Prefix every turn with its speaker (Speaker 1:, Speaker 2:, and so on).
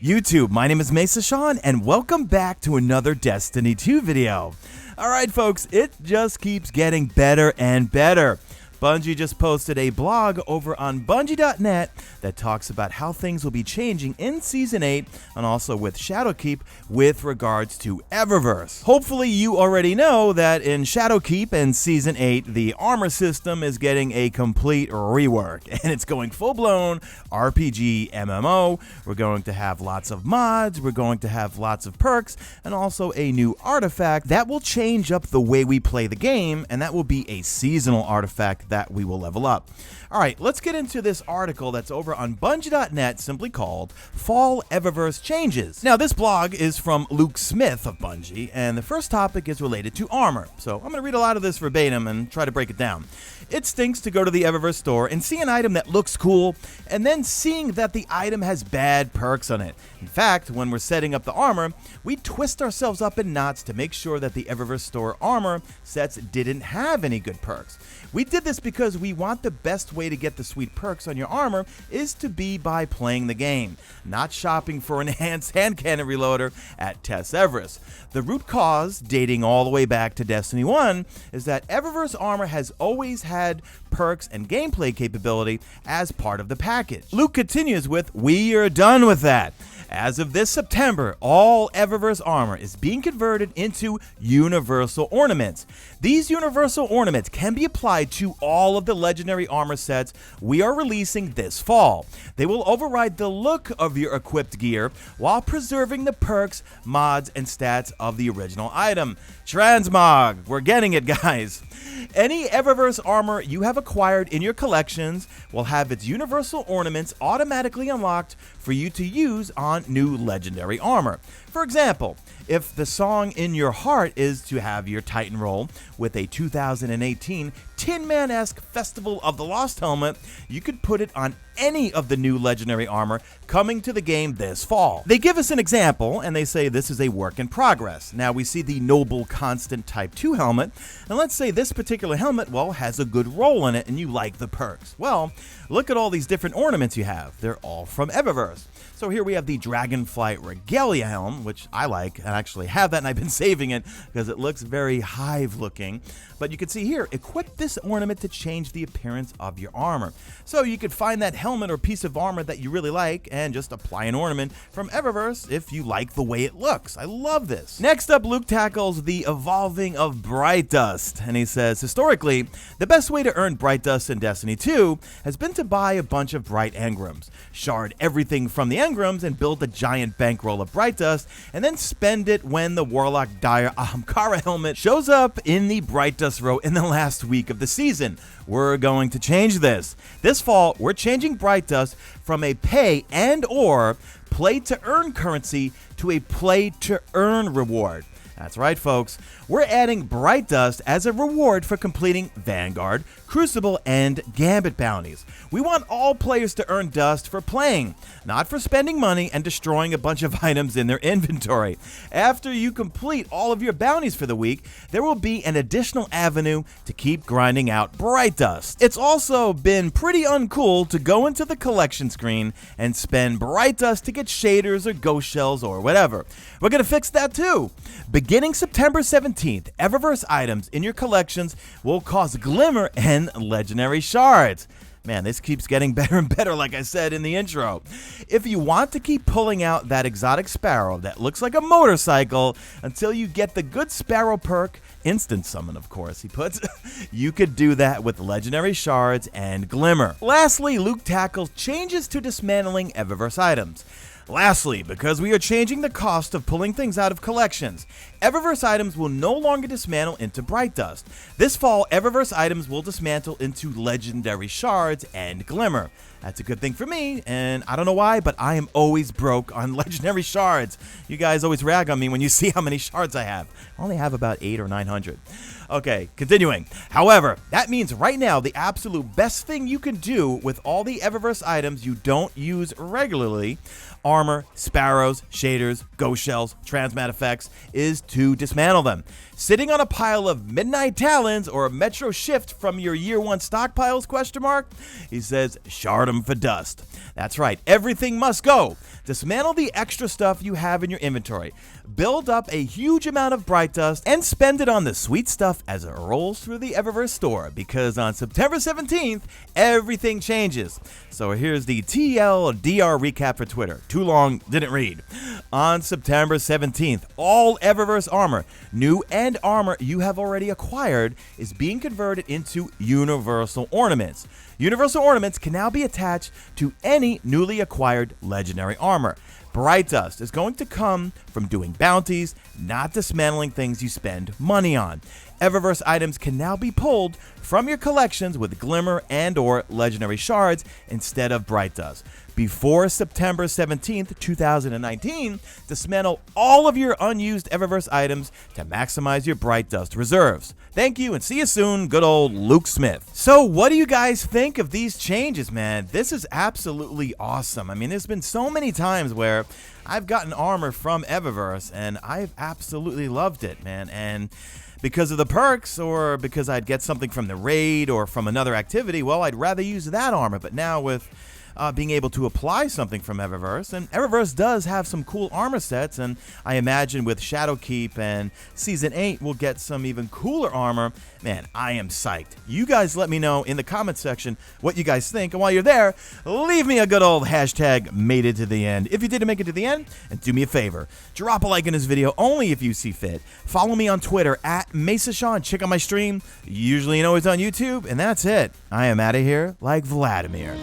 Speaker 1: YouTube, my name is Mesa Sean, and welcome back to another Destiny 2 video. Alright folks, it just keeps getting better and better. Bungie just posted a blog over on Bungie.net that talks about how things will be changing in Season 8 and also with Shadowkeep with regards to Eververse. Hopefully you already know that in Shadowkeep and Season 8, the armor system is getting a complete rework and it's going full-blown RPG MMO. We're going to have lots of mods, we're going to have lots of perks, and also a new artifact that will change up the way we play the game, and that will be a seasonal artifact that we will level up. Alright, let's get into this article that's over on Bungie.net, simply called Fall Eververse Changes. Now, this blog is from Luke Smith of Bungie, and the first topic is related to armor. So I'm going to read a lot of this verbatim and try to break it down. It stinks to go to the Eververse store and see an item that looks cool, and then seeing that the item has bad perks on it. In fact, when we're setting up the armor, we twist ourselves up in knots to make sure that the Eververse store armor sets didn't have any good perks. We did this because we want the best way to get the sweet perks on your armor is to be by playing the game, not shopping for an enhanced hand cannon reloader at TEASE Eververse. The root cause, dating all the way back to Destiny 1, is that Eververse armor has always had perks and gameplay capability as part of the package. Luke continues with, "We are done with that. As of this September, all Eververse armor is being converted into universal ornaments. These universal ornaments can be applied to all of the legendary armor sets we are releasing this fall. They will override the look of your equipped gear while preserving the perks, mods, and stats of the original item." Transmog, we're getting it, guys. Any Eververse armor you have acquired in your collections will have its universal ornaments automatically unlocked for you to use on new legendary armor. For example, if the song in your heart is to have your Titan roll with a 2018 Tin Man-esque Festival of the Lost helmet, you could put it on any of the new legendary armor coming to the game this fall. They give us an example and they say this is a work in progress. Now we see the Noble Constant Type 2 helmet, and let's say this particular helmet, well, has a good roll in it and you like the perks. Well, look at all these different ornaments you have. They're all from Eververse. So here we have the Dragonflight Regalia helm, which I like. I actually have that and I've been saving it because it looks very hive looking. But you can see here, equip this ornament to change the appearance of your armor. So you could find that helmet or piece of armor that you really like and just apply an ornament from Eververse if you like the way it looks. I love this. Next up, Luke tackles the evolving of Bright Dust, and he says, historically, the best way to earn Bright Dust in Destiny 2 has been to buy a bunch of Bright Engrams, shard everything from the Engrams and build a giant bankroll of Bright Dust, and then spend it when the Warlock Dire Ahamkara helmet shows up in the Bright Dust row in the last week of the season. We're going to change this. This fall, we're changing Bright Dust from a pay and or play to earn currency to a play to earn reward. That's right, folks. We're adding Bright Dust as a reward for completing Vanguard, Crucible, and Gambit bounties. We want all players to earn dust for playing, not for spending money and destroying a bunch of items in their inventory. After you complete all of your bounties for the week, there will be an additional avenue to keep grinding out Bright Dust. It's also been pretty uncool to go into the collection screen and spend Bright Dust to get shaders or ghost shells or whatever. We're going to fix that too. Beginning September 17th, Eververse items in your collections will cost Glimmer and Legendary Shards. Man, this keeps getting better and better, like I said in the intro. If you want to keep pulling out that exotic sparrow that looks like a motorcycle until you get the good sparrow perk, instant summon of course, he puts, you could do that with Legendary Shards and Glimmer. Lastly, Luke tackles changes to dismantling Eververse items. Lastly, because we are changing the cost of pulling things out of collections, Eververse items will no longer dismantle into Bright Dust. This fall, Eververse items will dismantle into Legendary Shards and Glimmer. That's a good thing for me, and I don't know why, but I am always broke on Legendary Shards. You guys always rag on me when you see how many shards I have. I only have about 800 or 900. Okay, continuing. However, that means right now the absolute best thing you can do with all the Eververse items you don't use regularly, armor, sparrows, shaders, ghost shells, transmat effects, is to dismantle them. Sitting on a pile of Midnight Talons or a Metro Shift from your Year 1 stockpiles, question mark? He says, shard 'em for dust. That's right, everything must go. Dismantle the extra stuff you have in your inventory. Build up a huge amount of bright dust and spend it on the sweet stuff as it rolls through the Eververse store, because on September 17th, everything changes. So here's the TLDR recap for Twitter. Too long, didn't read. On September 17th, all Eververse armor, new and armor you have already acquired, is being converted into universal ornaments. Universal ornaments can now be attached to any newly acquired legendary armor. Bright dust is going to come from doing bounties, not dismantling things you spend money on. Eververse items can now be pulled from your collections with glimmer and or legendary shards instead of bright dust. Before September 17th, 2019, dismantle all of your unused Eververse items to maximize your bright dust reserves. Thank you and see you soon, good old Luke Smith. So what do you guys think of these changes, man? This is absolutely awesome. I mean, there's been so many times where I've gotten armor from Eververse and I've absolutely loved it, man. And because of the perks or because I'd get something from the raid or from another activity, well, I'd rather use that armor. But now with being able to apply something from Eververse, and Eververse does have some cool armor sets, and I imagine with Shadowkeep and Season 8 we'll get some even cooler armor. Man, I am psyched. You guys let me know in the comment section what you guys think, and while you're there, leave me a good old hashtag made it to the end if you didn't make it to the end, and do me a favor, drop a like in this video only if you see fit. Follow me on Twitter at Mesa Sean. Check out my stream, usually and always on YouTube, and that's it. I am out of here like Vladimir.